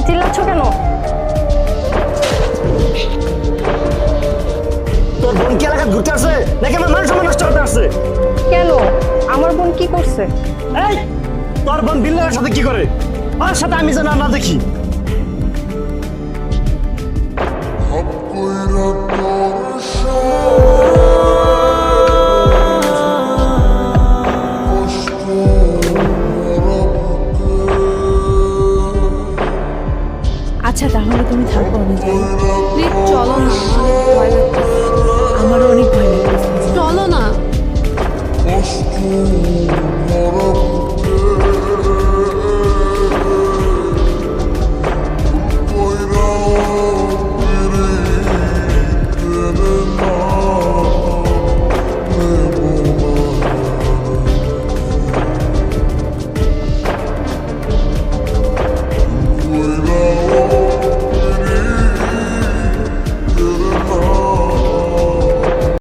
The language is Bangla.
চিল্লাচ্ছ কেন? তোর বোন কি এলাকা ঘুরতে আসছে নাকি আমার মান সম্মান নষ্ট করতে আসছে? কেন? আমার বোন কি করছে? এই তোর বোন বিল্লার সাথে কি করে? ওর সাথে আমি যেন না দেখি। আচ্ছা তাহলে তুমি থাকো, আমি যাই। প্লিজ চলো না, আমারও অনেক ভয় লাগতেছে। চলো না।